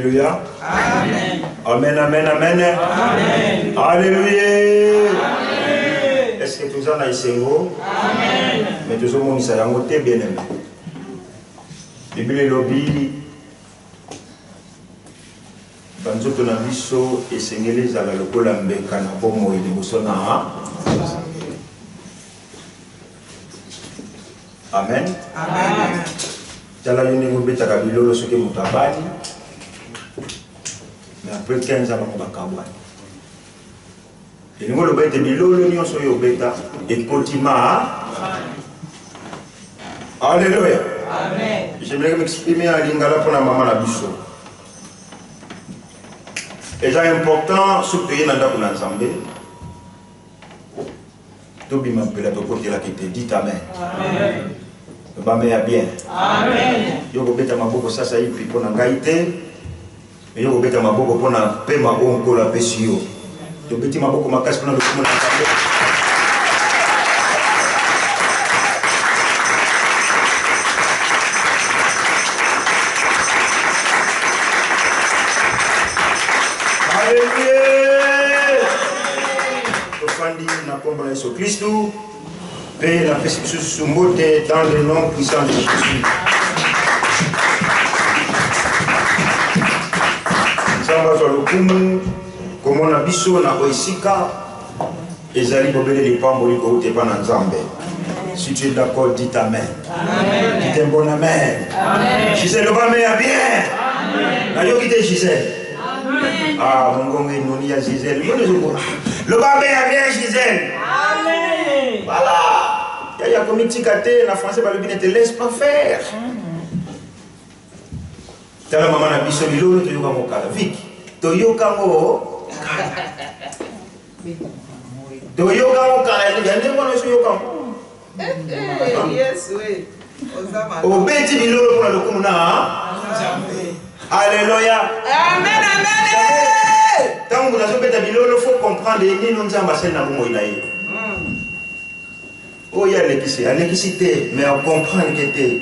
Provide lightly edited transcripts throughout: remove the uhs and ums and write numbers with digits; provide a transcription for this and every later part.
Alléluia. Amen. Amen, amen, amen. Amen. Alléluia. Est-ce que tous en avez sengo? Amen. Mais tous au monde, ça y a monté bien aimé. Bible et lobby. Banzoto na biso esengeli zala lokola mbeka na bomo liboso na. Amen. Amen. Tala yone ngobeta bilolo soki mutabali. Mais après 15 ans bakabwani. Et nous le bête bilolo nyonso yo beta et kotima. Alléluia. Amen. J'aimerais m'exprimer en lingala pour la maman la biso. Et c'est important, surtout qu'il y a un ensemble. Tout le monde peut la quitter. Dites Amen. Amen. Le bambé est bien. Amen. Yo go beta maboko sasa hivi pour na ngaite. Yo go beta maboko pour na pema onko la pesio. Yo beti maboko makasi pour na lokumo na ngambe. Christ, paix la paix sur dans le nom puissant de Jésus. Samba sur le kumu, comme on a biso na oisika, ezali bobele les pamboli ko te pas nzambe. Si tu es d'accord, dites Amen. Amen. Dites un bon Amen. Amen. Gisèle, le bas est bien. Amen. Ayo qui te Gisèle. Amen. Ah, mon gong est non, il y a Gisèle. Le bas est bien, Gisèle. Amen. Voilà. Il y a comme un petit gâté, la français, ne te laisse pas faire. Tu as la maman a biso lilo, tu yoka mo kala. Vic, tu yoka mo kala. Tu yoka mo kala. Il y a des gens qui yoka mo. Yes, oui. Obeti lilo pour le kumuna. Alléluia. Amen, amen. Tant que vous avez fait il faut comprendre que nous sommes passés dans le monde. Oh, il y a l'électricité, mais on comprend que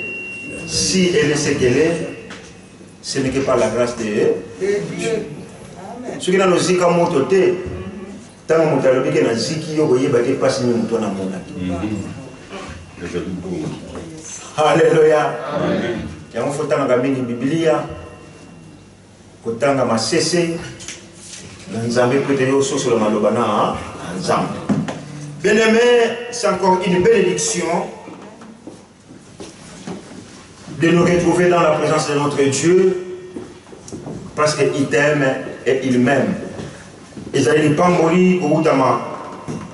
si elle est ce qu'elle est, ce n'est que par la grâce de Dieu. Ce qui est dans le zika mototé, tant que vous avez fait un ziki, vous avez fait passer une moto dans le monde. Alléluia. Il y a un faut que la Bible, kotanga masese nzambe peut yo so sur le malobana nzambe. Bien-aimé, c'est encore une bénédiction de nous retrouver dans la présence de notre Dieu parce qu'il t'aime et il m'aime. Ils allaient pas mourir pour utama.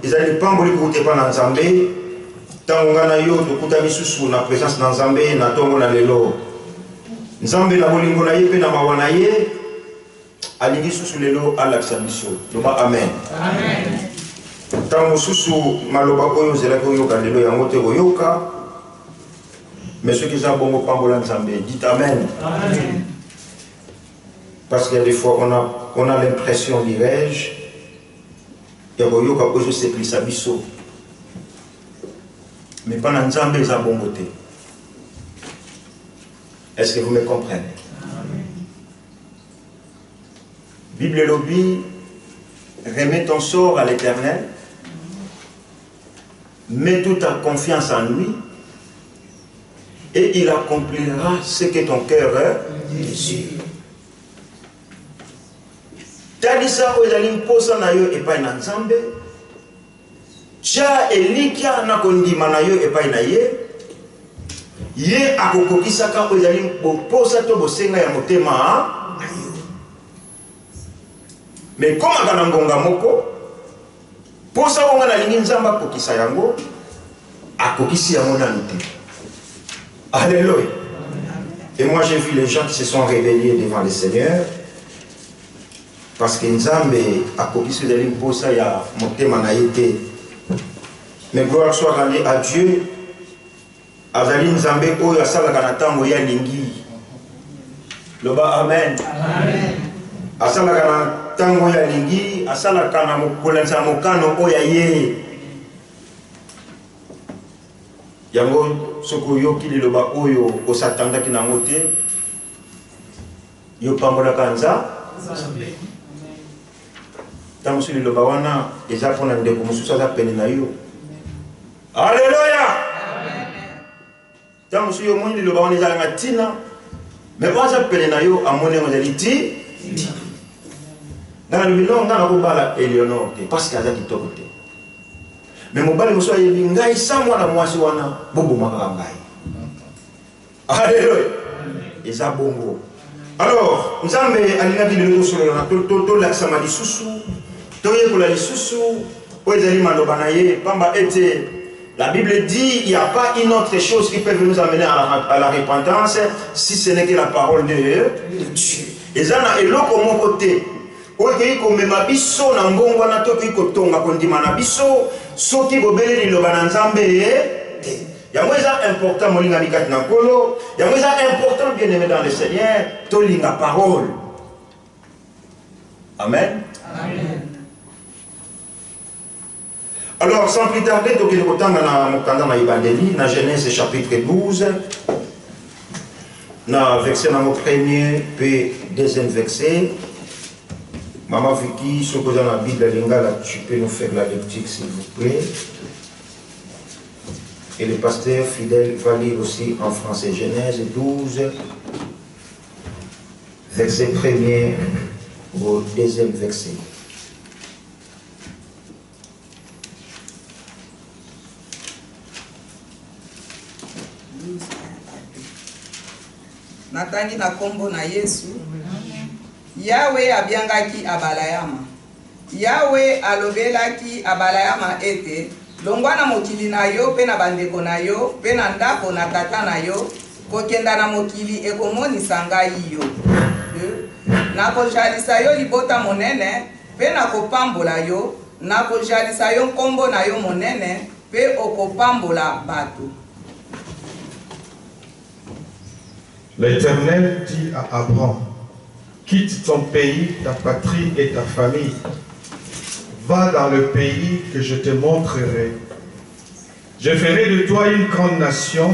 Ils allaient pas mourir pour te pas nzambe. Tango na yo to kutami susu na présence nzambe na tongo na lelo. Nzambe na bolingo na ye pe na mawana ye alingi susu lelo alakisa biso. Loba amen. Amen. Tango susu maloba oyo zela ko yoka lelo yango te ko yoka. Mais ceux qui sont bongo pambola nzambe, dites amen. Amen. Parce que des fois on a l'impression dirais-je ya ko yoka ko je sais plus sa biso. Mais pendant nzambe za bongo te. Est-ce que vous me comprenez? Bible lobby, remets ton sort à l'Éternel, mets toute ta confiance en lui, et il accomplira ce que ton cœur désire. Talisa ozali mposa na yo epai na Nzambe, tia elikia na kondima na yo epai na ye, ye akokokisaka ozali boposa to bosenga ya motema na yo. Mais comme kana ngonga moko posa onga na lingi Nzamba akokisa yango akokisi yango nanu te. Alléluia. Et moi j'ai vu les gens qui se sont réveillés devant le Seigneur parce que Nzambe akokisi ozali posa ya motema na ye te. Mais gloire soit rendue à Dieu. Azali Nzambe oyo asalaka na tango ya lingi. Loba amen. Amen. Asalaka na tango ya lingi, asalaka na mokolanza mokano oya ye. Yango soko yoki liloba oyo osatandaki nango te. yo pambola kanza tamusu liloba wana eza pona ndeko mosusu aza pene na yo. Alléluia. Tamusu yo moni liloba wana eza nga tina mais pas aza pene na yo amone ngozali ti ngana lubino ngana kobala Eleonore te parce que aza kitoko te mais mobali mosusu ayebi ngai sa mwana mwasi wana bobomaka ngai. Alléluia. Eza bongo. Alors, Nzambe alingaki lelo solola to laksama lisusu to yekola lisusu o ezali maloba na ye pamba ete la Bible dit il n'y a pas une autre chose qui peut nous amener à la repentance si ce n'est que la parole de Dieu. Ezana eloko moko te oyo komema biso na mbongo na to kotonga kondima na biso soki bobele liloba na Nzambe te. Yango eza important molinga mikati na kolo, yango eza important bien aimé dans le Seigneur, to linga parole. Amen. Amen. Alors sans plus tarder, to kile kotanga na mokanda na Ibandeli na Genèse chapitre 12 na verset na premier puis deuxième verset. Maman Vicky, ce que dans la Bible lingala, tu peux nous faire la lecture s'il vous plaît. Et le pasteur fidèle va lire aussi en français Genèse 12, verset 1er au deuxième verset. Natangi na kombo na Yesu. Yahweh abiangaki Abalayama. Yahweh alobelaki Abalayama ete longwana mokili na yo pe na bandeko na yo pe na ndako na tata na yo kokenda na mokili ekomonisa ngai yo. Nakojalisa yo libota monene pe nakopambola yo, nakojalisa yo nkombo na yo monene pe okopambola bato. L'Éternel dit à Abraham, quitte ton pays, ta patrie et ta famille. Va dans le pays que je te montrerai. Je ferai de toi une grande nation.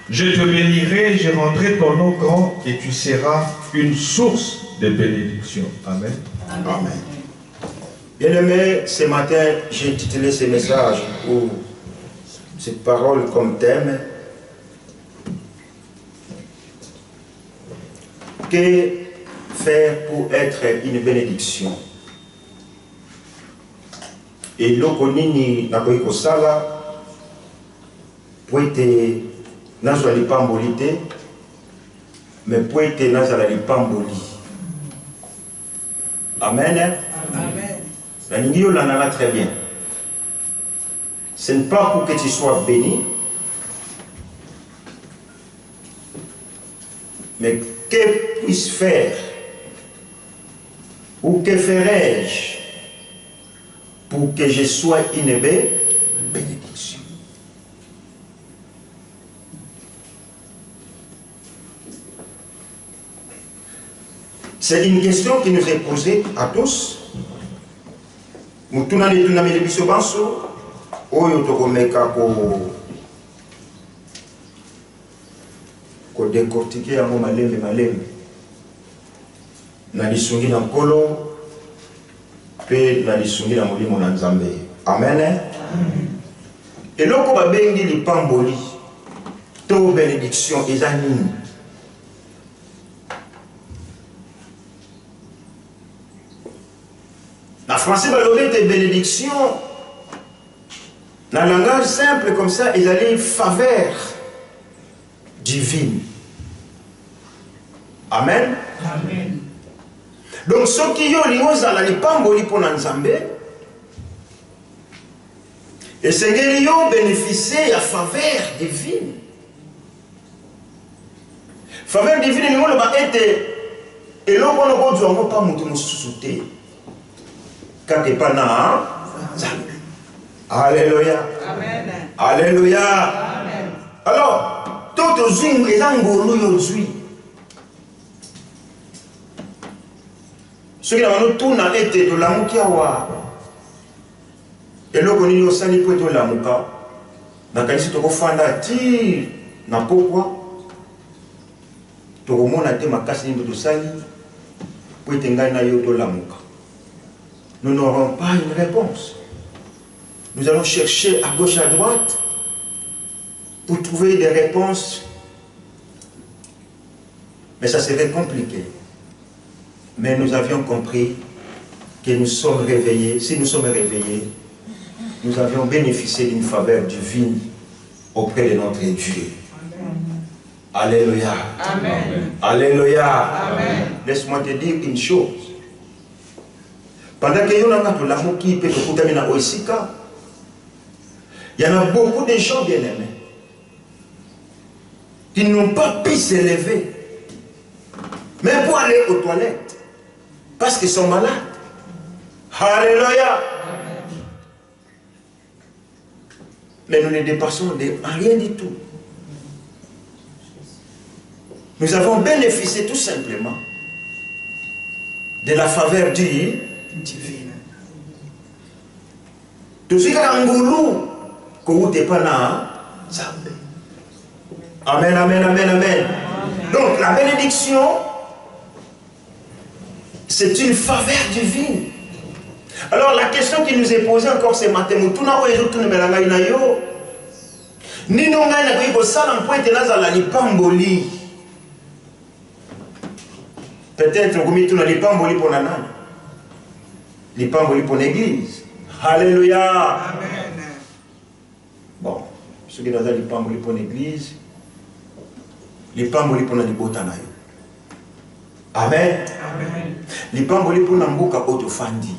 Je te bénirai, je rendrai ton nom grand et tu seras une source de bénédiction. Amen. Amen. Bien-aimés, ce matin, j'ai intitulé ce message ou cette parole comme thème. Que faire pour être une bénédiction? Et l'okonini nakoki kosala po ete nazwa lipamboli te mais po ete nazala lipamboli. Amen. Amen. Nalingi yolandana très bien. Ce n'est pas pour que tu sois béni, mais que puis-je faire ou que ferais-je pour que je sois une bénédiction? C'est une question qui nous est posée à tous. Mutuna ni tunamele biso banso oyo tokomeka ko décortiquer yango malembe na lisungi na nkolo pe na lisungi na molimo na Nzambe. Amen. Eloko babengi lipamboli to bénédiction eza nini? La français balobi te bénédiction dans le langage simple comme ça, ils allaient faveur divine. Amen. Amen. Donc ceux qui ont l'imozala lipamboli pour Nzambe et ceux qui ont bénéficié à faveur divine. Faveur divine ni ngolo ba ete eloko no ko zwa pas mutu mususu te. Kake pa na Nzambe. Alléluia. Amen. Alléluia. Amen. Alors, tout aux zing et angolo yozui. Ce qui n'a pas tout n'a été de l'amour qui a wa. Et le goni yo sani pour de l'amour ka. Na kanisi to ko fanda ti na pourquoi. nous n'aurons pas une réponse. Nous allons chercher à gauche, à droite pour trouver des réponses. Mais ça serait compliqué. Mais nous avions compris que nous sommes réveillés. Si nous sommes réveillés, nous avions bénéficié d'une faveur divine auprès de notre Dieu. Alléluia. Amen. Alléluia. Amen. Laisse-moi te dire une chose. Pendant que il y en a beaucoup de gens bien-aimés qui n'ont pas pu se lever, même pour aller aux toilettes, parce qu'ils sont malades. Alléluia. Mais nous ne dépassons rien du tout. Nous avons bénéficié tout simplement de la faveur divine. Tout ce qui est Amen, amen, amen, amen. Donc la bénédiction, c'est une faveur divine. Alors la question qui nous est posée encore ce matin, peut-être que nous n'avons pas pour la pour l'église. Alléluia. Amen. Bon, ceux qui n'ont pour l'église, les pamboli pour la libotanayo. Amen. Amen. Les pamboli pour Nambuka Otofandi.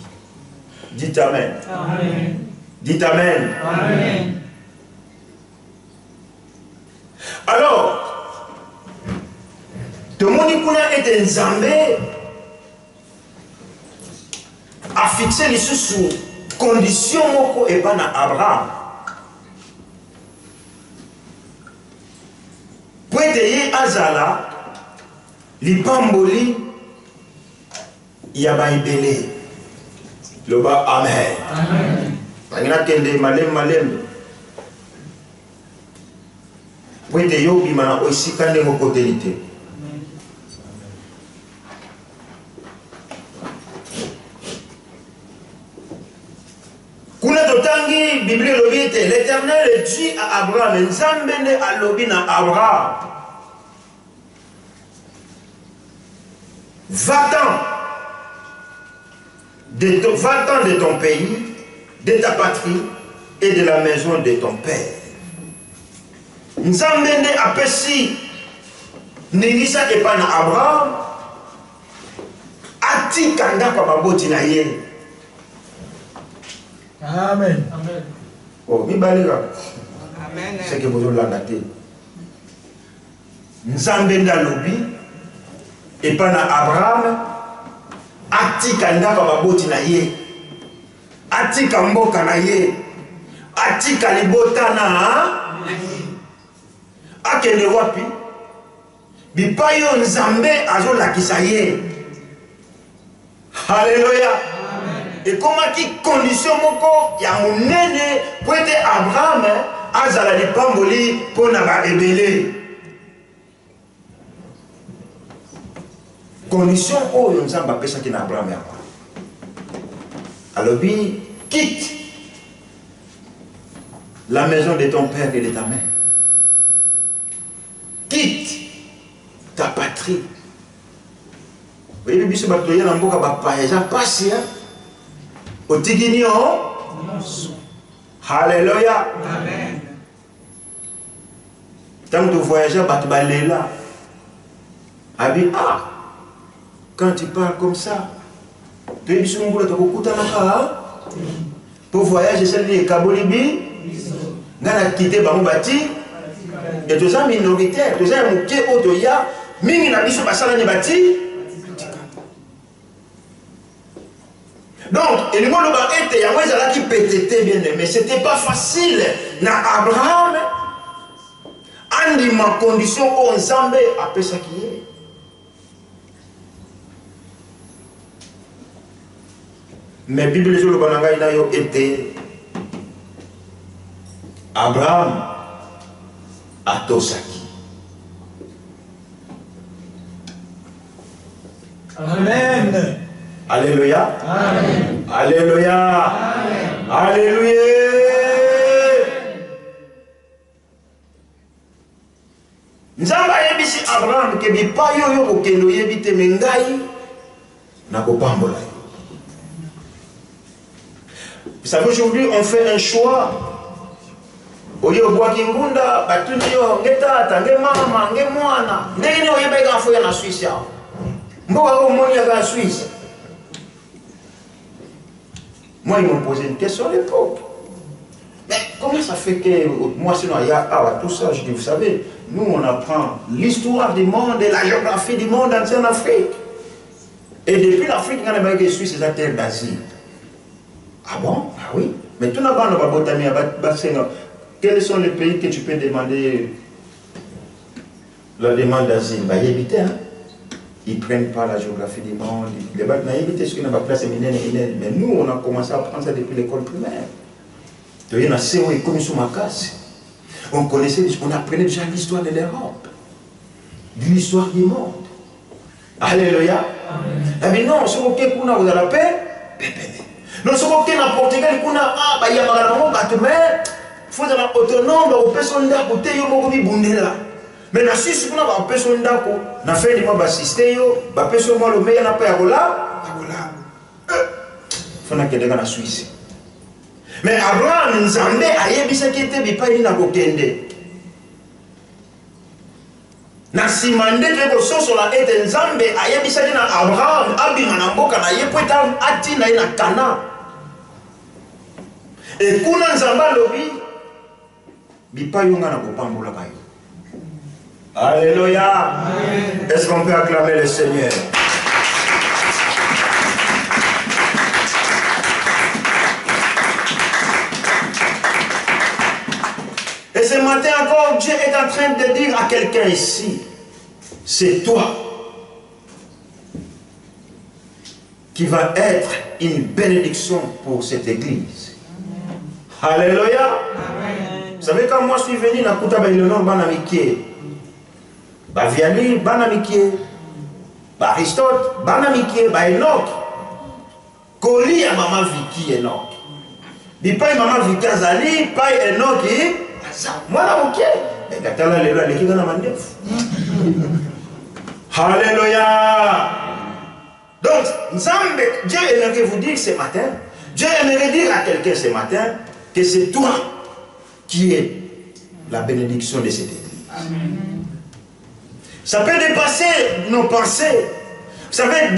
Dites Amen. Amen. Dites Amen. Amen. Alors, tout le monde qui est Nzambé a fixé les sous conditions et pas Abraham. Pour être Azala, les pamboli, il y a baïbélé. Le bas, Amen. Amen. Il y a kende malem. Pour être yobi mana aussi quand les côté. Kuna totangi Bible lobite l'Éternel dit à Abraham nzambende alobi na Abraham va-t'en de ton pays, de ta patrie et de la maison de ton père. Nzambende apesi ningisa epa na Abraham atika ndako baboti na ye. Amen. Oh, mi balira. Amen. C'est que vous l'avez gâté. Nzambenda lobi et pas na Abraham atika ndako baboti na ye. Atika mboka na ye. Atika libota na akende wapi? Bipayo Nzambe azo lakisa ye. Alléluia. Et comment qui condition moko ya monene pour être Abraham azala li pamboli pour na ba rebelle. Condition oyo Nzamba pesa ki na Abraham ya. Alors bi quitte la maison de ton père et de ta mère. Quitte ta patrie. Vous voyez biso batoya na mboka ba paesa pasi hein. Alléluia. Amen. Tant que tu voyages, tu là. Quand tu parles comme ça, tu es sur pour voyager, c'est le Kabolibi. Tu as quitté Bamubati. Et tu es minoritaire. Tu es un mouké Odoya. Mingi na biso basala ni bati. Donc, et le monde était, qui pété bien aimé. C'était pas facile. Na Abraham, andi ma condition au Nzambe après ça qui est. Mais la Bible le était Abraham à Tosaki. Amen. Alléluia. Amen. Alléluia. Amen. Alléluia. Nzamba yebisi Abraham ke bipai oyo kokendo yebi te mengai na kopambola. Vous savez, aujourd'hui on fait un choix. Oyo bwaki ngunda batuni yo ngeta nge mama nge mwana ndenge ni oyebeka fo ya na Suisse ya. Mboka ko moni ya ga Suisse. Moi ils m'ont posé une question à l'époque. Mais comment ça fait que moi sinon il y a tout ça, je dis vous savez, nous on apprend l'histoire du monde et la géographie du monde entier en Afrique. Et depuis l'Afrique, on a bien que Suisse c'est la terre d'Asie. Ah bon? Ah oui. Mais tout n'a pas quels sont les pays que tu peux demander la demande d'asile? Bah, éviter, hein. Ils ne prennent pas la géographie du monde. Ils ne éviter ce qui n'a pas place. Mais nous, on a commencé à apprendre ça depuis l'école primaire. On connaissait, on apprenait déjà l'histoire de l'Europe, l'histoire du monde. Alléluia. Mais non, ce qu'on a vous avez la paix, non, ce qu'on a en Portugal, il y a un faut être autonome, on peut s'en dire côté yo moko bi bundela. Mais na Suisse kuna ba peut s'en dire ko na fait di ba assister yo, ba peut s'en le meilleur na pa ya kola. Faut na kedeka na Suisse. Mais Abraham nzambe ayebisa kete bi pa ni na kokende. Na simande ke ko soso la ete nzambe ayebisa na Abraham abima na mboka na ye pweta ati na ina Kana. Et kuna nzamba lobi Alléluia. Est-ce qu'on peut acclamer le Seigneur? Et ce matin encore, Dieu est en train de dire à quelqu'un ici, c'est toi qui va être une bénédiction pour cette église. Alléluia. Vous savez, quand moi je suis venu, na kuta ba Eleonore Banamikie, ba Vianney Banamikie, ba Aristote Banamikie, ba Enoch, Koli ya maman Vicky Enoch. Di pai maman Vicky azali, pai Enoch moi la mokie. Mais katala lelo aleki na mandefu. Alléluia. Donc, Nzambe, Dieu aimerait vous dire ce matin, Dieu aimerait dire à quelqu'un ce matin que c'est toi qui est la bénédiction de cette église. Amen. Ça peut dépasser nos pensées. Ça peut être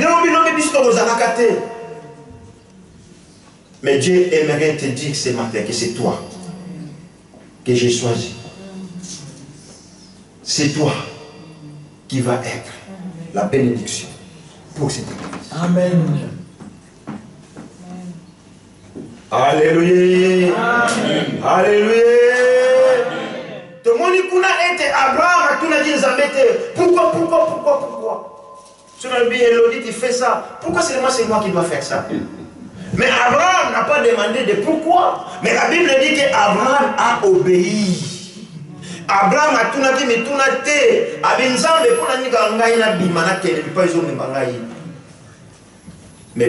mais Dieu aimerait te dire ce matin que c'est toi que j'ai choisi. C'est toi qui va être la bénédiction pour cette église. Amen. Alléluia. Amen. Alléluia. Tout le monde a été Abraham, tout le monde a dit pourquoi? Sur le billet, Elodie, tu fais ça. Pourquoi c'est moi qui dois faire ça? Mais Abraham n'a pas demandé de pourquoi. Mais la Bible dit qu'Abraham a obéi. Abraham a tout dit, mais tout n'a été. Mais la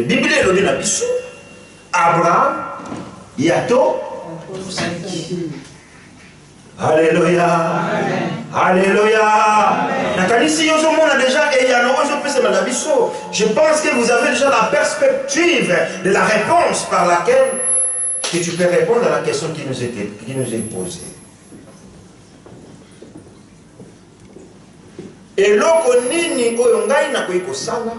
Bible dit Abraham, Yato, Alléluia. Alléluia. Je pense que vous avez déjà la perspective de la réponse par laquelle que tu peux répondre à la question qui nous est posée. Et l'okonini oyongai na koiko sala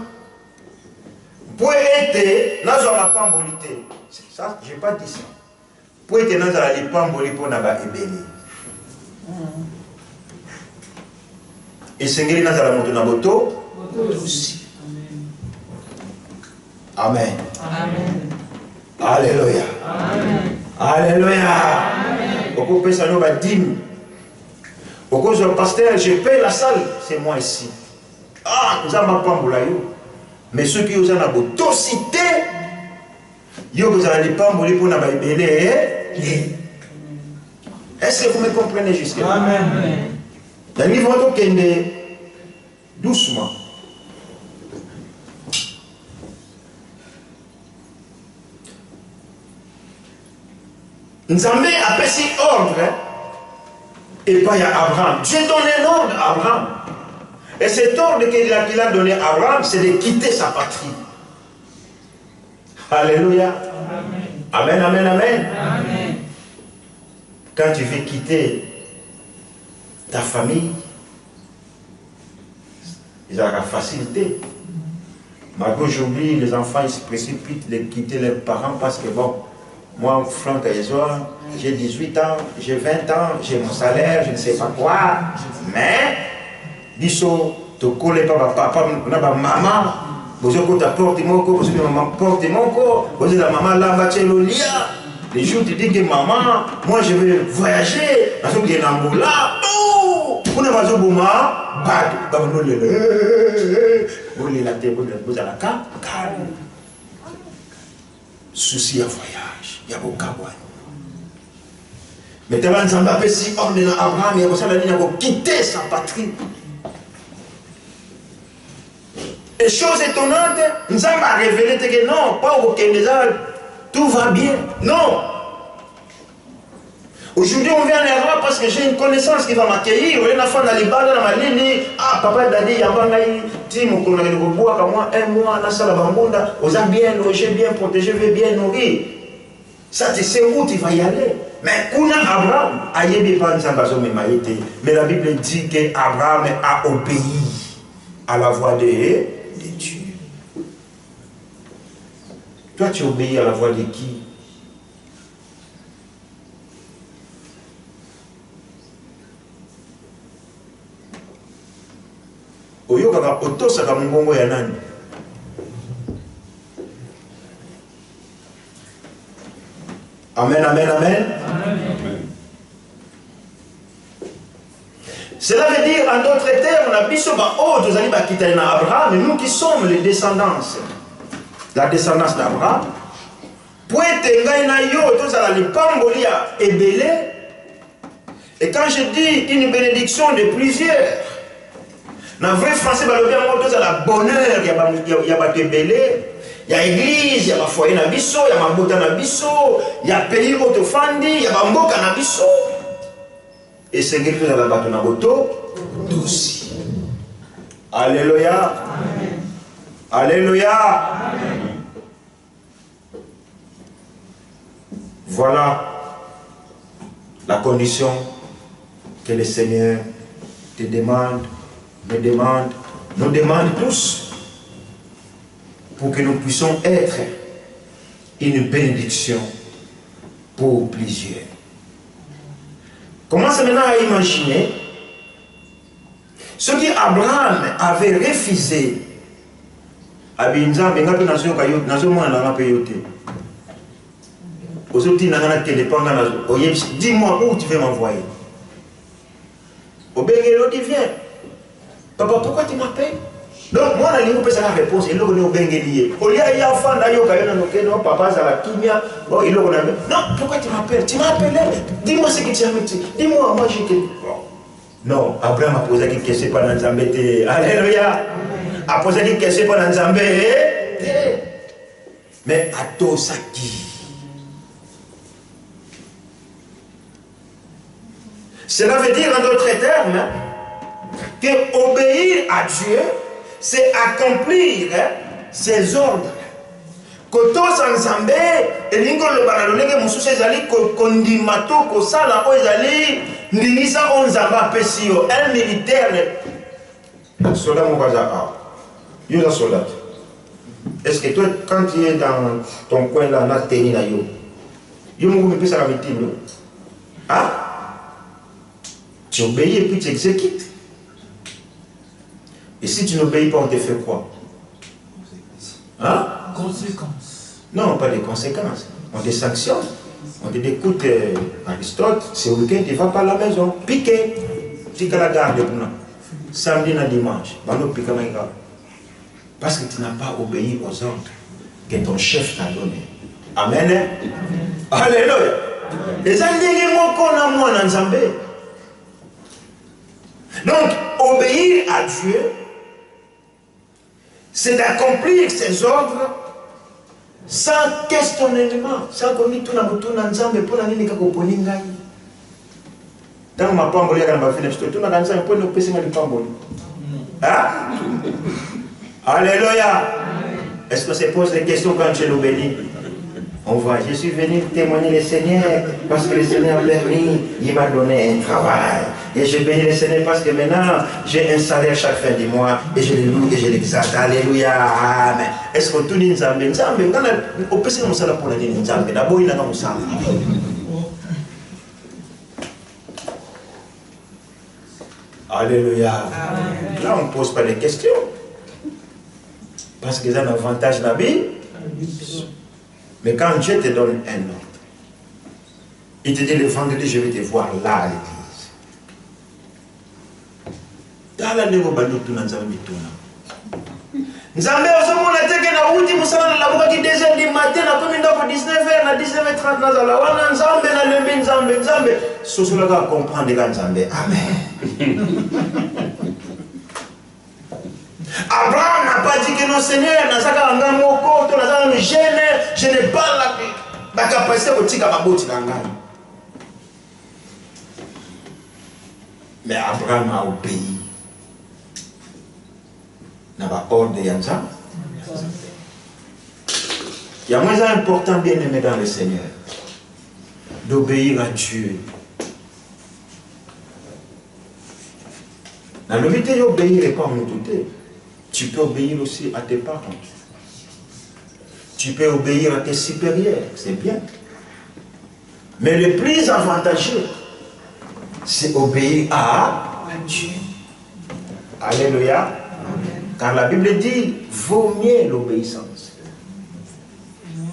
pour être nazo la pambolité. Ça, j'ai pas dit ça. Pour être nazo la pamboli pour na ba ebeli. Et sengeli nazo la moto na boto aussi. Amen. Amen. Alléluia. Amen. Alléluia. Pourquoi peut-ça nous va dire? Pourquoi je pasteur, je paye la salle, c'est moi ici. Ah, nous avons pas mboulayo. Mais ceux qui ont la botocité, vous allez pas mourir pour n'avoir belé. Est-ce que vous me comprenez jusqu'à là? Amen. Dans le niveau de doucement. Nzambe a passé ordre. Et pas il y a Abraham. Dieu donne un ordre à Abraham. Et cet ordre qu'il a donné à Abraham, c'est de quitter sa patrie. Alléluia. Amen, amen, amen. Amen. Quand tu veux quitter ta famille, ils ont la facilité. Malgré aujourd'hui, les enfants ils se précipitent de quitter leurs parents parce que bon, moi, Franck Aizouan, j'ai 18 ans, j'ai 20 ans, j'ai mon salaire, je ne sais pas quoi, mais, biso, tu ne connais pas papa, maman, vous avez ta porte mon corps, vous avez maman porte mon corps, vous avez la maman là, les jours tu dis que maman, moi je vais voyager, parce que je suis en Angola, vous n'avez pas de bouma, vous avez la tête, vous avez la carte, souci à voyage, il y a beaucoup de voyage. Mais tu as dit si ordre Abraham, il a quitté sa patrie. Et chose étonnante, nous avons révélé que non, pas au Kenya, tout va bien. Non. Aujourd'hui, on vient en Europe parce que j'ai une connaissance qui va m'accueillir. On a fait dans les balles, dans ma ligne. Ah, papa, Dadi, Yabangaï, Tim, on a le bois, comme moi, un mois, on a ça, la bambonda, on a bien logé, bien protégé, bien nourri. Ça, tu sais où tu vas y aller. Mais on a Abraham, mais la Bible dit qu'Abraham a obéi à la voix de Dieu. Toi, tu obéis à la voix de qui? Oyokaka otosaka mongongo ya nani? Amen, amen, amen. Amen. Cela veut dire, en d'autres termes, on a dit que Abraham, nous qui sommes les descendants, la descendance d'Abraham, pour être et quand je dis une bénédiction de plusieurs, dans le vrai français, il y a la bonheur, il y a des belé. Il y a l'église, il y a foyer na biso, il y a mabota na biso, il y a pays autofandi, il y a mboka na biso. Et c'est quelque chose à la bateau na boto douce. Alléluia. Amen. Alléluia. Amen. Voilà la condition que le Seigneur te demande, me demande, nous demande tous. Pour que nous puissions être une bénédiction pour plusieurs. Commencez maintenant à imaginer ce qu'Abraham avait refusé. Dis-moi où tu veux m'envoyer. Obengelo dit viens. Papa, pourquoi tu m'appelles? Donc, moi, je vais la réponse. Il est lié. Il y a un enfant qui papa, ça la kimia. Non, pourquoi tu m'appelles? Tu m'as appelé. Dis-moi ce que tu as dit. Dis-moi, moi, j'ai. Non, Abraham a posé une question par Nzambé. Alléluia. A posé une question par Nzambé. Mais à tout ça qui. Cela veut dire, en d'autres termes, que obéir à Dieu, c'est accomplir ses ordres. Koto Sanzambe, et l'ingo le baladonné, mon souci ezali kondimato kosala ezali ndingisa onzamba pesio, un militaire. Soldat mon gaza, yo la soldat. Est-ce que toi, quand tu es dans ton coin là, na teni na yo me pesa la meeting. Ah? Tu obéis et puis tu exécutes. Et si tu n'obéis pas, on te fait quoi? Hein? Conséquences. Non, pas des conséquences. On te sanctionne. On te dit, écoute, Aristote, c'est le week-end, tu ne vas pas à la maison. Piqué. Tu vas à la garde. Samedi et dimanche. Parce que tu n'as pas obéi aux ordres que ton chef t'a donné. Amen. Amen. Alléluia. Les gens qu'on a. Donc, obéir à Dieu, c'est d'accomplir ses ordres sans questionnement, sans qu'on ait tout na nzambe pour la nini kako poni ngai. Dans ma pamboli à ma fille, tout na nzambe pour nous passer ma pamboli. Ah? Alléluia. Est-ce que se pose des questions quand Dieu nous bénit? On voit, je suis venu témoigner le Seigneur parce que le Seigneur m'a permis, il m'a donné un travail. Et je bénis le Seigneur parce que maintenant, j'ai un salaire chaque fin du mois et je le loue et je l'exalte. Alléluia. Amen. Est-ce que tout le monde Nzambe, quand on peut se faire pour la Nzambe, d'abord il n'a pas Nzambe. Alléluia. Amen. Là, on ne pose pas de questions. Parce que c'est un avantage dans la vie. Mais quand Dieu te donne un ordre, il te dit le vendredi, je vais te voir là à l'église. Dans la négo bando tout na nzambe tuna. Nzambe ozomona teke na uti musala na labuka ki 2h du matin na komi ndoko 19h na 19h30 na zala wana nzambe na lembi nzambe sosola ka comprendre ka nzambe. Amen. Abraham n'a pas dit que non Seigneur, je n'ai pas la capacité de tirer ma botte dans la. Mais Abraham a obéi. N'a pas ordre de Yanza. Il y a moins important, bien aimé dans le Seigneur, d'obéir à Dieu. Dans le vérité, obéir comme tout est. Tu peux obéir aussi à tes parents. Tu peux obéir à tes supérieurs, c'est bien. Mais le plus avantageux, c'est obéir à Dieu. Alléluia. Amen. Car la Bible dit, vaut mieux l'obéissance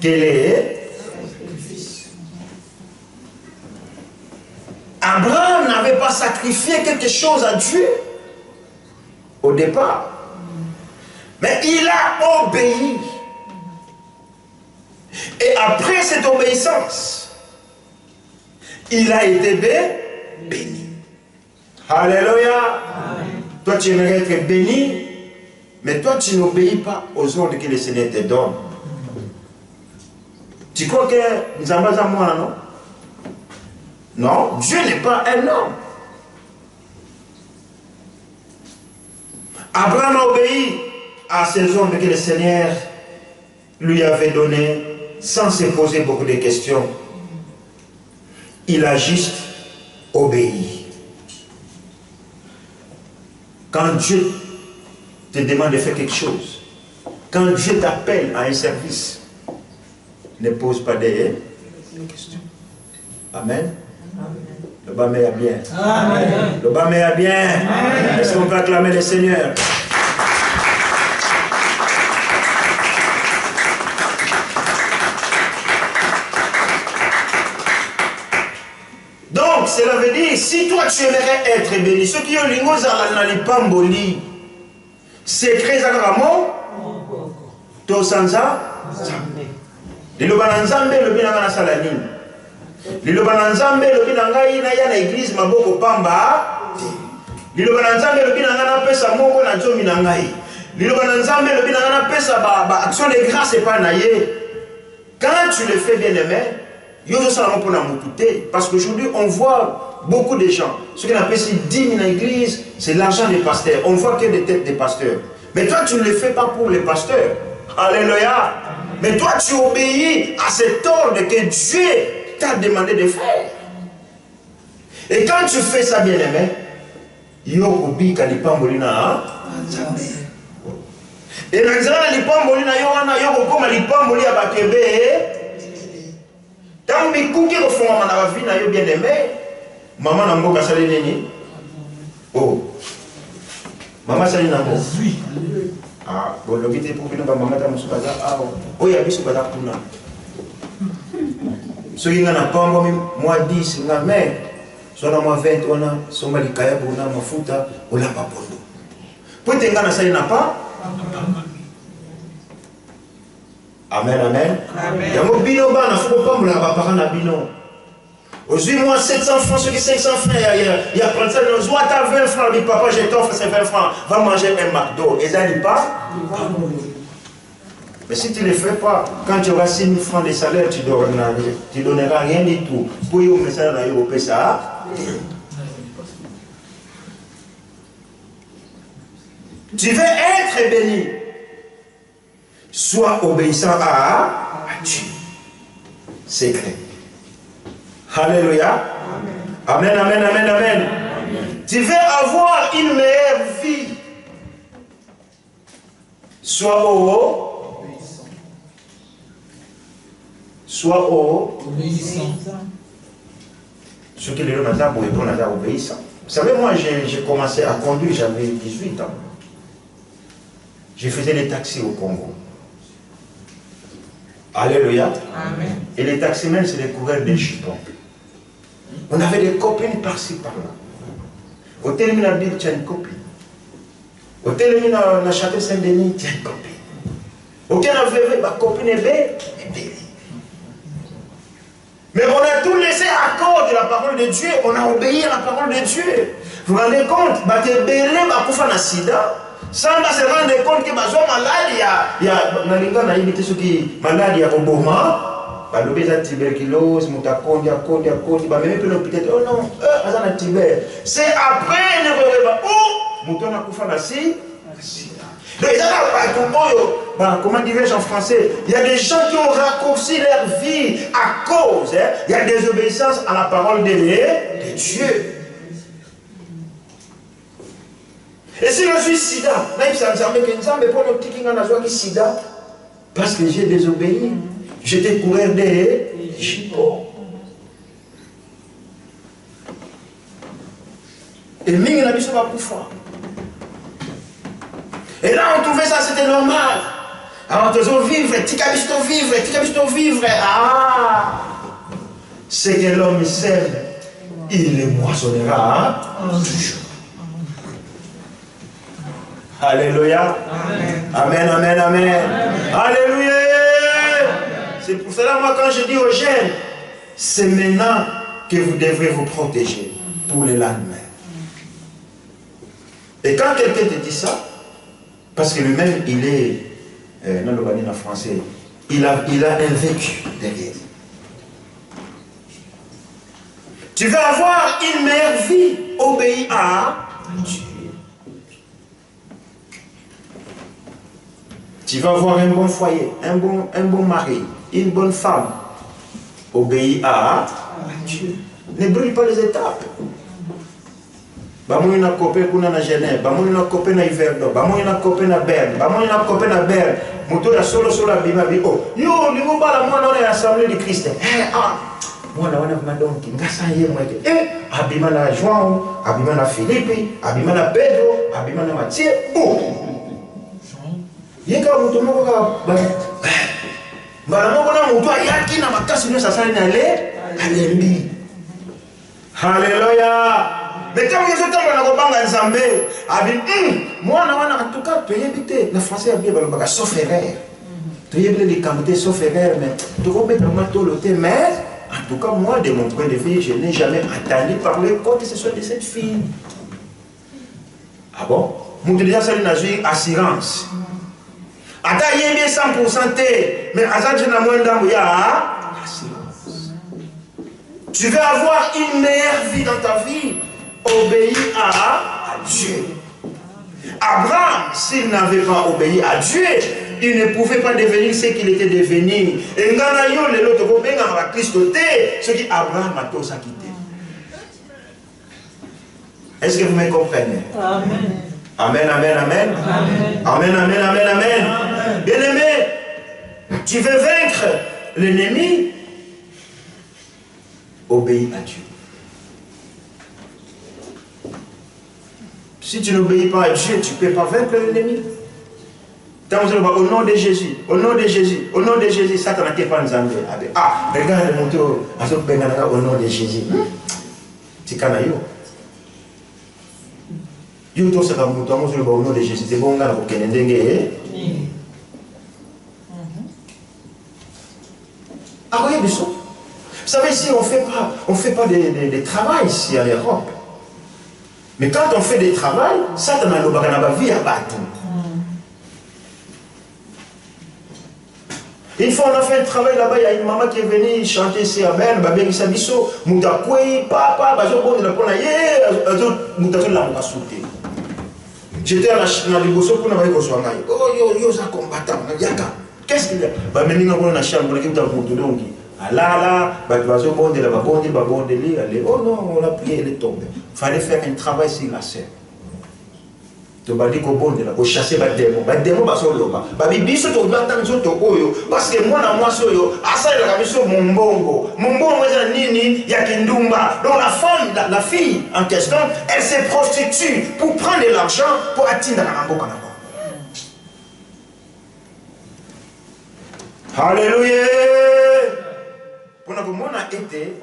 que les sacrifices. Abraham n'avait pas sacrifié quelque chose à Dieu au départ. Mais il a obéi. Et après cette obéissance, il a été béni. Alléluia. Amen. Toi, tu aimerais être béni, mais toi, tu n'obéis pas aux ordres que le Seigneur te donne. Tu crois que nous avons besoin de moi, non? Non, Dieu n'est pas un homme. Abraham a obéi à ces ordres que le Seigneur lui avait donnés sans se poser beaucoup de questions. Il a juste obéi. Quand Dieu te demande de faire quelque chose, quand Dieu t'appelle à un service, ne pose pas des questions. Amen. Le bas met à bien. Amen. Le bas met à bien. Est-ce qu'on peut acclamer le Seigneur? Donc, cela veut dire, si toi tu aimerais être béni, ceux qui ont l'ingo dans les pamboli, c'est très agréable. To sanza, liloba nzambe le binanga na salanini. Liloba nzambe le binanga ina ya na église maboko pamba. Liloba nzambe le binanga na pesa moko na zomi na ngai. Liloba nzambe le binanga na pesa ba action de grâce et pas naïe. Quand tu le fais bien aimé, parce qu'aujourd'hui on voit beaucoup de gens, ce qu'on appelle ici 10 000 dans l'église, c'est l'argent des pasteurs. On voit que des têtes des pasteurs. Mais toi tu ne le fais pas pour les pasteurs. Alléluia. Mais toi tu obéis à cet ordre que Dieu t'a demandé de faire. Et quand tu fais ça bien aimé, yokobi kalipambolina. Et dans les lipambolina yoana yokokoma lipamboli ya bakebe. Quand tu couches au fond de la vie, tu bien aimé. Maman n'a pas de nini. Oh. Maman sali n'a pas. Ah, bon, le vite pour que maman t'a mis sur ah, oh, il y a mis sur la puna. Ceux qui n'ont pas moi 10, ma mère, soit moi 20, on a, soit ma likaya, on a ma fouta, on l'a pas pour nous. Pour te gagner ça, il n'a pas. Amen, amen. Il y a un bino ban, il ne faut pas me la parler à bino. Aujourd'hui, moi, 700 francs, ceux qui 500 francs, il y a 30 francs, je dois t'avoir 20 francs, dit papa, je t'offre ces 20 francs, va manger un McDo. Et ça dit pas? Mais si tu ne le fais pas, quand tu auras 6 000 francs de salaire, tu ne donneras rien du tout. Pour y message dans l'Europe, ça. Tu veux être béni. Sois obéissant à Dieu. C'est clair. Alléluia. Amen, amen, amen, amen. Tu veux avoir une meilleure vie. Sois obéissant. Sois obéissant. Ce que les gens ont pour répondre obéissant. Vous savez, moi, j'ai commencé à conduire, j'avais 18 ans. Je faisais les taxis au Congo. Alléluia. Amen. Et les taximens, c'est les coureurs des jupons. On avait des copines par-ci, par-là. Au terme de la Bible, tu as une copine. Au terme de la Château Saint-Denis, tu as une copine. Aucun avait ma copine est belle. Mais on a tout laissé à cause de la parole de Dieu. On a obéi à la parole de Dieu. Vous vous rendez compte? Bate belé, bakufa na sida. Sans se rendre compte que bazo malade, il y a nalinga na ibite soki malade ya oboma. Balobe za tuberculose, mutakondia, kondia, ba même que l'hôpital. Oh non, azana tuber. C'est après ne reba ou mutona kufa na sida. Comment dirais-je en français? Il y a des gens qui ont raccourci leur vie à cause il y a des obéissances à la parole de Dieu. Et si je suis sida, même si sida, parce que j'ai désobéi, j'étais coureur des jupons. Et mingi na biso ba kufa. Et là, on trouvait ça, c'était normal. Alors, tu veux vivre, tu veux vivre. Ah! Ce que l'homme sème, il le moissonnera toujours. Alléluia. Amen, amen, amen. Alléluia. C'est pour cela, moi, quand je dis aux jeunes, c'est maintenant que vous devrez vous protéger pour le lendemain. Et quand quelqu'un te dit ça, parce que lui-même, il est, non le en français, il a un vécu derrière. Tu veux avoir une meilleure vie, obéis à Dieu. Tu vas avoir un bon foyer, un bon mari, une bonne femme, obéis à Dieu. Ne brûle pas les étapes. Bamou na copé kuna na Genève, bamou na copé na Yverdo, bamou na copé na Berne, bamou na copé na Berne. Muto ya solo bima bi oh. Yo lingo bala mwana na assemblée du Christ. Mwana wana madonki ngasa ye mwete. Abima na João, abima na Philippe, abima na Pedro, abima na Matthieu. Oh. Yeka muto moko ka bala moko na muto ayaki na makasi no sasali na le alembi. Alléluia. Mais quand vous êtes en train de Nzambé, moi, en tout cas, tu es le français a bien sauf erreur. Tu es bien les sauf erreur, mais tu es vraiment tout le thème. Mais en tout cas, moi, de mon point de vue, je n'ai jamais entendu parler contre ce soit de cette fille. Ah bon? Moi, déjà, ça a une assurance. Attends, il y a bien 100%, mais à ça, tu n'as moins d'assurance. Tu veux avoir une meilleure vie dans ta vie? Obéis à Dieu. Abraham, s'il n'avait pas obéi à Dieu, il ne pouvait pas devenir ce qu'il était devenu. Et ce qui Abraham a tous quitté. Est-ce que vous me comprenez? Amen. Amen, amen, amen. Amen, amen, amen, amen. Bien-aimé, tu veux vaincre l'ennemi? Obéis à Dieu. Si tu n'obéis pas à Dieu, tu ne peux pas vaincre l'ennemi. Au nom de Jésus, au nom de Jésus, au nom de Jésus, Satan n'a pas nous amener. Ah, regarde mon tour, au nom de Jésus. Tu es yo. Yo, tu es au nom de Jésus. C'est bon, on a pour qu'il ait ah oui, vous savez, si on ne fait pas de travail ici en Europe. Mais quand on fait des travaux, ça, on a vie à battre. Une fois on a fait un travail là-bas, il y a une maman qui est venue chanter ici à Ben, Babé Sabiso, Moutakoui, papa, Bazo Bon de la Ponaye, Moutazo la Moukasouté. J'étais à la Liboso pour n'avoir besoin de oh, yo, ça combattant, qu'est-ce qu'il y a? Bah, maintenant, on a la chambre, on a dit, là, Bazo Bon de la Babon de l'île, oh non, on a prié, elle est tombée. Il fallait faire un travail sur la serre. Tu vas dire qu'on chasser les démons. Les démons, parce que moi, mon bongo. Mon bongo, il y a Kindumba. Donc la fille en question, elle se prostitue pour prendre de l'argent pour atteindre la boca. Alléluia. Pour nous, on a été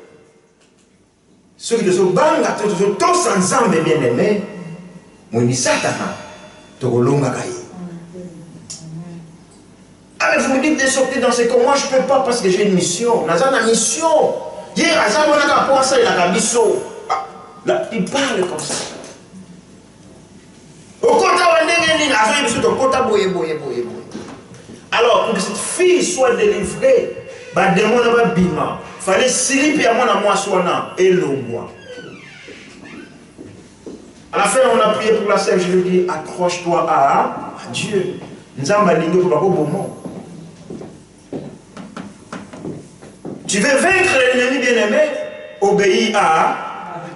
ceux qui sont banga, tous ensemble bien aimés. Mon Satana, Togolonga Gaï. Ah, mais vous me dites de sortir dans ce cas. Moi, je ne peux pas parce que j'ai une mission. On a une mission. Hier, on a un ça, il a un biseau. Là, il parle comme ça. Alors, pour que cette fille soit délivrée, il fallait s'il y a moi soit et le bois. À la fin, on a prié pour la sève, je lui dis, accroche-toi à Dieu. Tu veux vaincre l'ennemi bien-aimé, obéis à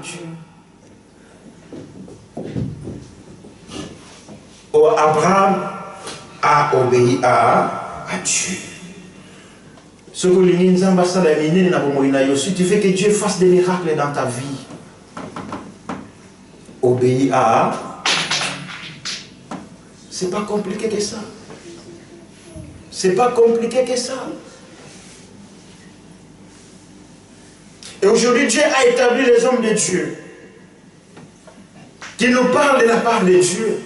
Dieu. Abraham a obéi à Dieu. Ce que si tu veux que Dieu fasse des miracles dans ta vie, obéis à. C'est pas compliqué que ça. C'est pas compliqué que ça. Et aujourd'hui, Dieu a établi les hommes de Dieu qui nous parlent de la part de Dieu.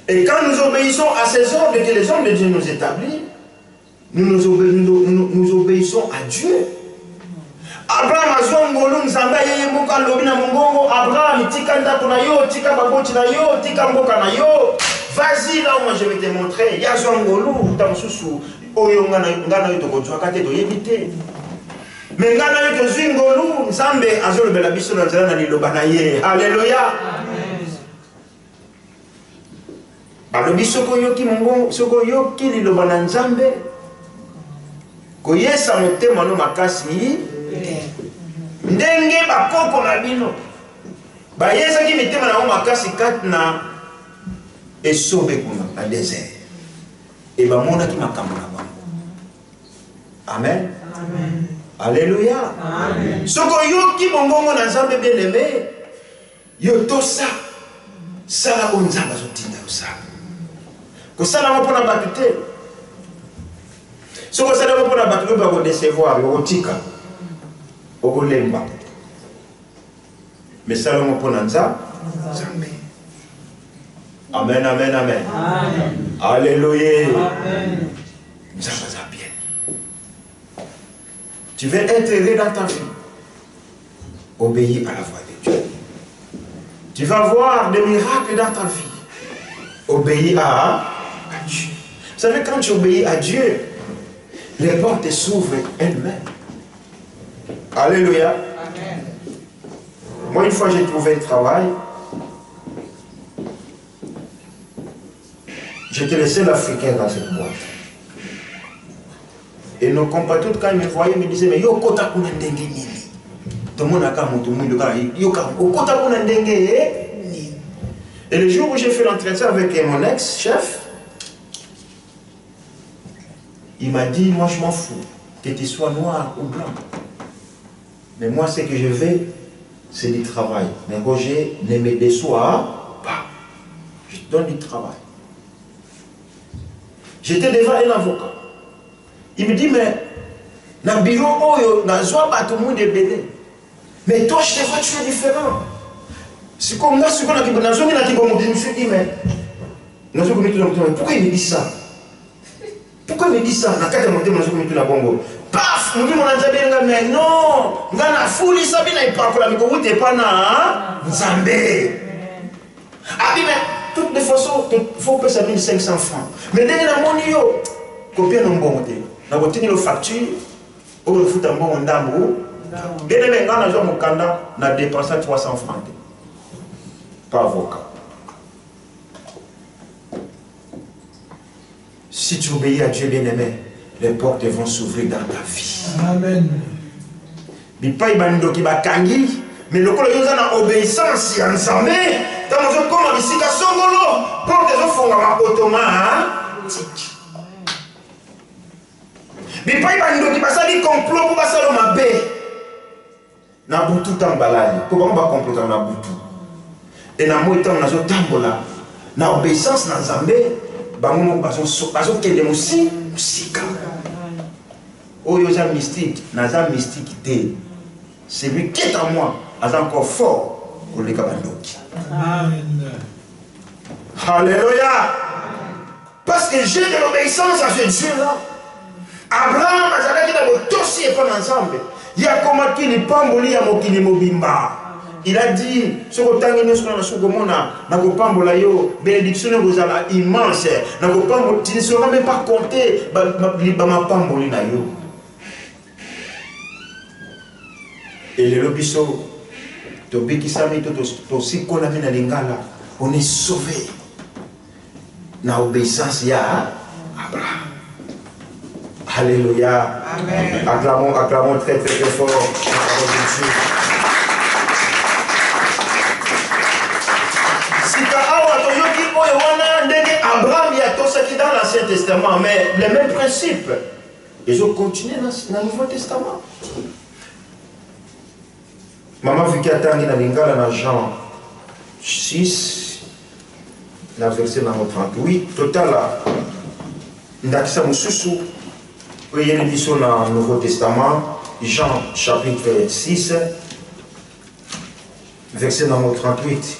Et quand nous obéissons à ces ordres que les hommes de Dieu nous établissent, nous obéissons à Dieu. Abraham azongolo nzamba yeye mboka lobi na mongongo Abraham tika ndako na yo tika baboti na yo tika mboka na yo vas-y là moi je vais te montrer ya zongolo utamususu oyo ngana yo tokozwa kate to yebite mais ngana yo tozingolo nzambe azolobela biso na nzela na liloba na ye haleluya amen balobi soko yoki mongongo soko yoki liloba na nzambe koyesa motema no makasi ndenge bakoko na bino bayezaki mitema na makasi kati na esobe kuna na désert et bamonaki makambo na bango. Amen. Amen. Alléluia. Amen. Soko yoki mongongo na nzambe bien aimé yo tosa sala o nzambe azotinda osala kosala mo pona bato te soko sala mo pona bato ba ko décevoir okotika okolemba mais Salomon Ponanza amen amen amen alléluia amen. Ça va bien. Tu veux être heureux dans ta vie, obéis à la voix de Dieu. Tu vas voir des miracles dans ta vie, obéis à Dieu. Vous savez, quand tu obéis à Dieu, les portes s'ouvrent elles-mêmes. Alléluia. Amen. Moi, une fois, j'ai trouvé un travail. J'étais le seul Africain dans cette boîte. Et nos compatriotes, quand ils me voyaient, me disaient, mais yo kota kuna ndenge nini. Tout le monde a comme tout le monde yo kota kuna ndenge nini. Et le jour où j'ai fait l'entretien avec mon ex-chef, il m'a dit, moi je m'en fous, que tu sois noir ou blanc. Mais moi, ce que je veux, c'est du travail. Mais Roger, ne me déçois pas. Je te donne du travail. J'étais devant un avocat. Il me dit, mais dans le bureau, dans tout le monde est belé. Mais toi, je te vois, tu es différent. C'est comme moi, ce qu'on a dit, mais pourquoi il me dit ça? Pourquoi il me dit ça? Paf! Mais non! Ngana fouli sabina ipakola miko ute pana Nzambe. Ah mais toutes les façons il faut payer 1500 francs. Mais dès la monnaie yo copier non bon te na botini le facture au le foot en bon ndambo bien aimé ngana zo mukanda na dépenser 300 francs pas avocat. Si tu obéis à Dieu bien-aimé, les portes vont s'ouvrir dans ta vie. Amen. Bipai bando ki bakangi, mais le col yoza na obéissance ya nzambe, tant zo koma bisika songolo, porte zo fonga ma automatique. Bipai bando ki basali complot pour basalo mabe. Na butu tambalali, ko ba complot na butu. Et na moi tant na zo tambola, na obéissance na nzambe. Bango bazo kende musika oyo za mystique naza mystique te celui qui est en moi est encore fort pour les kabandoki. Amen. Alléluia. Parce que j'ai de l'obéissance à ce Dieu là. Abraham azalaki na botosi et pas ensemble ya komaki ni pamboli ya mokili mobimba. Il a dit, ce que tu as dit, ce que tu bénédiction est immense. Tu ne seras même pas compté. Et le lobiso, on est sauvé. Dans l'obéissance, il y a Abraham. Alléluia. Amen. Acclamons très très très fort. Abraham, il y a tout ce qui est dans l'Ancien Testament, mais les mêmes principes. Ils ont continué dans le Nouveau Testament. Maman vu qu'il y a dans l'Ingala dans Jean 6, dans le verset 38, total là, ndakisa mususu, il y a une édition dans le Nouveau Testament, Jean chapitre 6, verset 38.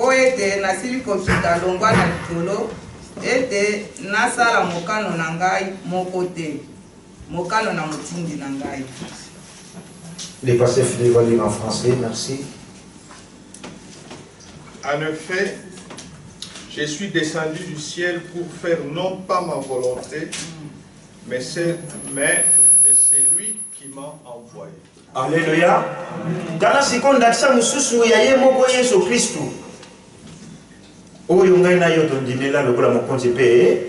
Oete nasili kokita longwa na likolo ete nasala mokano na ngai moko te mokano na motindi na ngai. Les versets finis vont lire en français, merci. En effet, je suis descendu du ciel pour faire non pas ma volonté, mais de celui qui m'a envoyé. Alléluia. Dans la seconde d'action, nous sommes yaye moko Yesu Christo. Oyo ngai na yo tondimela lokola mokonzi pe.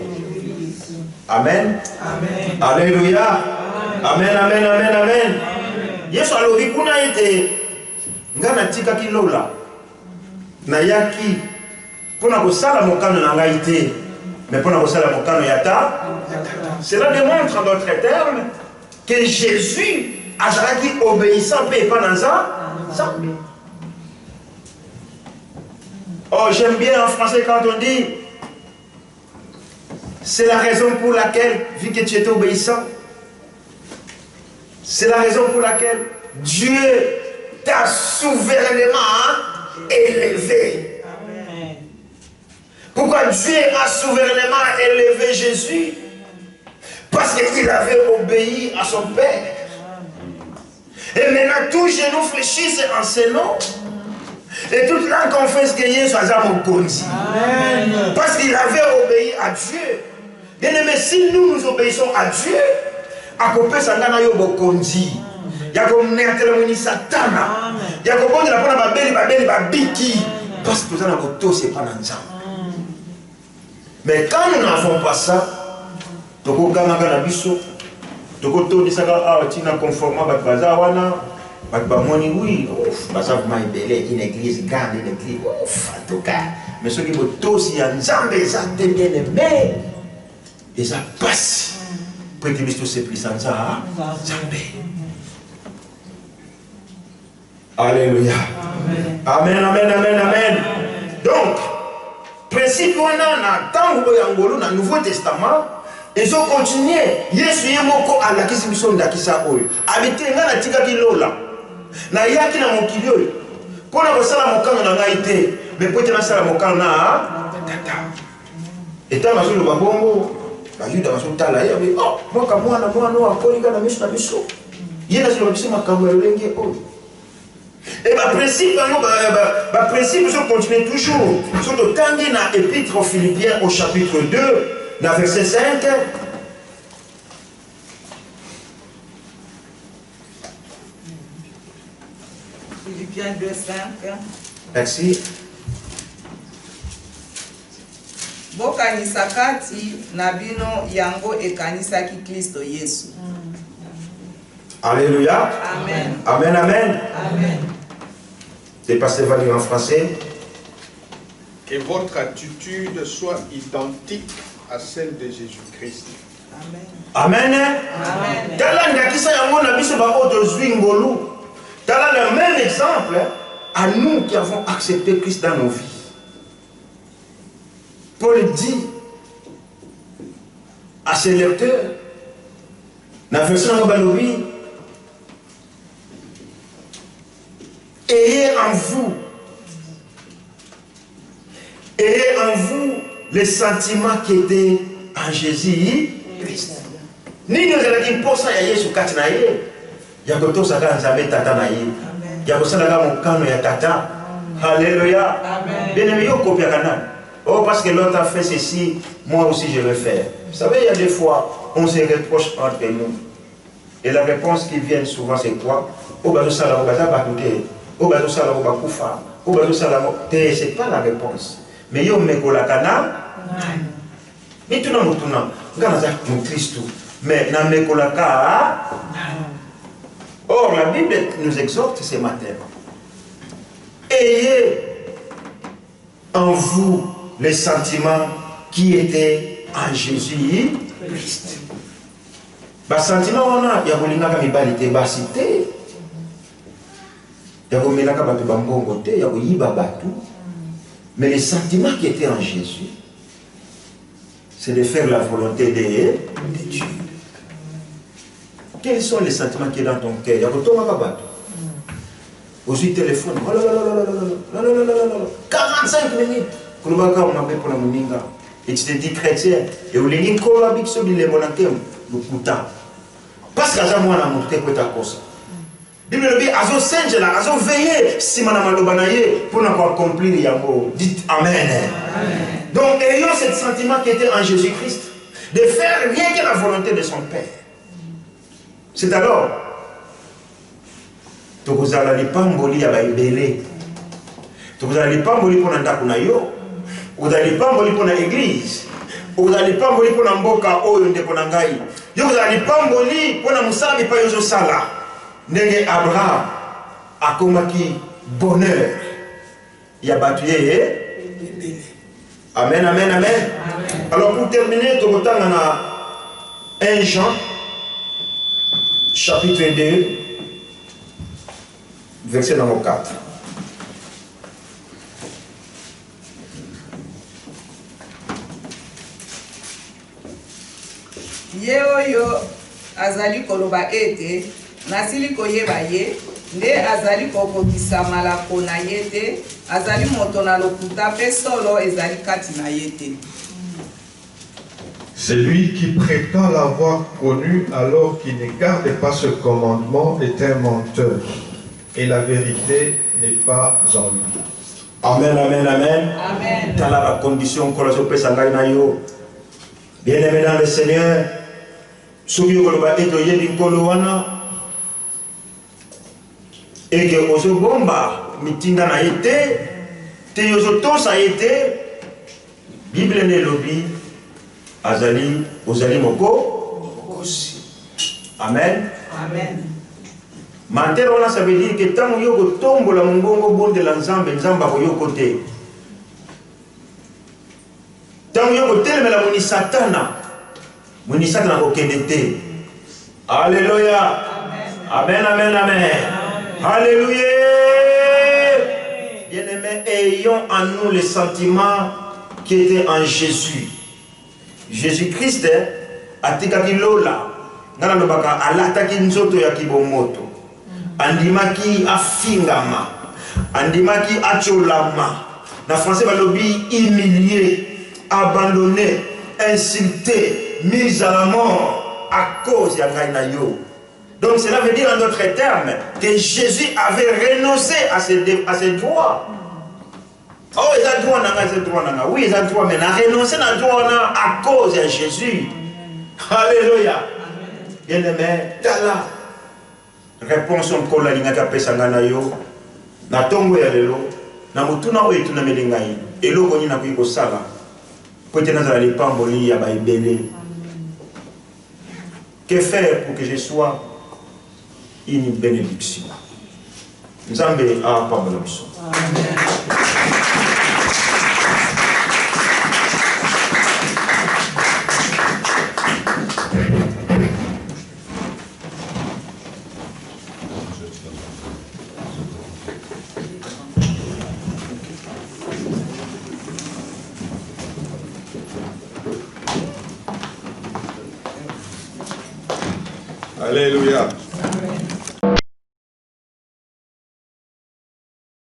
Amen. Amen. Alléluia. Amen, amen, amen, amen. Yesu alobi kuna ete ngana tika kilola. Na yaki pona kosala mokano na ngai te, mais pona kosala mokano yata. Cela démontre en d'autres termes que Jésus a dit obéissant et pas dans ça. Oh, j'aime bien en français quand on dit c'est la raison pour laquelle, vu que tu étais obéissant, c'est la raison pour laquelle Dieu t'a souverainement élevé. Amen. Pourquoi Dieu a souverainement élevé Jésus? Parce qu'il avait obéi à son Père. Et maintenant, tous genoux fléchissent en ses noms. Et toute langue confesse que Jésus a mon conduit. Parce qu'il avait obéi à Dieu. Bien aimé, si nous obéissons à Dieu, à côté sangana yo bokonzi. Ya ko mettre moni satana. Ya ko bonde la pona babeli babiki. Parce que nous avons auto c'est pas dans ça. Mais quand nous n'avons pas ça, toko ganga na biso, toko to disaka a tina conformément ba baza wana, ba moni oui, baza vraiment belé une église grande, une église en tout cas. Mais ce qui veut tout si en Nzambe ça bien aimé. Et ça passe. Pour que Christ se plus en ça, Alléluia. Amen, amen, amen, amen. Donc, principe on a tant dans le Nouveau Testament, ils ont continué. Yesu yemoko ala kisibiso ndakisa oyo. Abite nga na tika kilola. Na yaki na mokili oyo. Pona kosala mokano na ngai te, mais peut na sala mokano na tata. Et tant que le babongo, la juda va se tala, oh, moi, comme moi, a colliga na miso na biso. Il y a sur la biso, ma kamwe lenge, oh. Et ma principe, je continue toujours. Sur le tangi na épître aux Philippiens au chapitre 2, dans verset 5. Philippiens 2, 5. Merci. Bokanisa kati na bino yango ekanisaki Kristo Yesu. Alléluia. Amen. Amen, amen. Amen. C'est passé va lire en français. Que votre attitude soit identique à celle de Jésus-Christ. Amen. Amen. Amen. Talanga kisa yango na biso ba oto zwingolu. Talanga le même exemple à nous qui avons accepté Christ dans nos vies. Paul dit à ses lecteurs, dans la version Balobi, ayez en vous les sentiments qui étaient en Jésus Christ. Ni nous avons pour ça, il y a Jésus Christ, il y a d'autres qui ont tata na ye, il y a d'autres qui ont ya tata. Alléluia. Bien aimé, yo copie canal. Oh, parce que l'autre a fait ceci, moi aussi je vais faire. Vous savez, il y a des fois, on se reproche entre nous. Et la réponse qui vient souvent, c'est quoi? Oh, bah, c'est pas la réponse. Mais yo me kolakana. Mais tout le monde, mais na me kolaka. Or, la Bible nous exhorte ce matin. Ayez en vous les sentiments qui étaient en Jésus Christ. Les sentiments, on a, il y a des gens qui ont été bassité. Il y a des gens qui ont été bassité. Mais les sentiments qui étaient en Jésus, c'est de faire la volonté de Dieu. Quels sont les sentiments qui sont dans ton cœur? Il y a des gens aussi téléphone. 45 minutes. Et tu te dis chrétien. Et vous l'avez dit, parce que j'ai moi montré pour ta cause. Bible dit, azo sengela, azo veiller si madame Lobanaye pour accomplir yango. Dites amen. Donc ayons ce sentiment qui était en Jésus-Christ, de faire rien que la volonté de son Père. C'est alors que vous allez pas mboli à baibélé. Vous allez pas mboli pour nanda kunayo. Vous allez pas mboli pour l'église. Vous allez pas mboli pour mboka oyo ndeko nangai. Vous allez pas mboli pour na musabi pa yozo sala. Ndenge Abraham a komaki bonheur. Il a battu. Amen, amen, amen. Alors pour terminer, tu as 1 Jean, chapitre 2, verset numéro 4. Yeoyo azali koloba ete nasili koyeba ye nde azali kokokisa malako na ye te azali moto na lokuta pe solo ezali kati na ye te. Celui qui prétend l'avoir connu alors qu'il ne garde pas ce commandement est un menteur et la vérité n'est pas en lui. Amen, amen, amen. Amen. Dans la condition que l'on peut s'engager dans yo. Bien-aimé dans le Seigneur, celui qui va être yéli kolowana et que ozo bomba mitinda na été te yozo tosa été Bible ne lobi azali ozali moko aussi. Amen. Amen. Mantero na ça veut dire que tant yo tombo la mongongo bonde la nzambe nzamba ko yo côté. Tant yo telemela moni satana ko kendete. Alléluia. Amen, amen, amen. Alléluia. Bien-aimés, ayons en nous les sentiments qui étaient en Jésus. Jésus-Christ a tikaki lola. Ngana lobaka alataki nzoto ya kibomoto. Andimaki afingama. Andimaki acholama. Na français balobi humilié. abandonné, insulté, mis à la mort à cause de Gaïnayo. Donc cela veut dire en d'autres termes que Jésus avait renoncé à ses droits. Oh, il a droit à oui, il a droit, mais il a renoncé à droit à cause de Jésus. Alléluia. Bien-aimé, tala. Réponse en kola lingaka pesanga na yo. Na tongo ya lelo. Na mutuna oyo tuna melingai. Eloko ni na kuiko sala. Pote na zala lipamboli ya baibele. Que faire pour que je sois une bénédiction? Nzambe a pambala biso. Amen. Alléluia.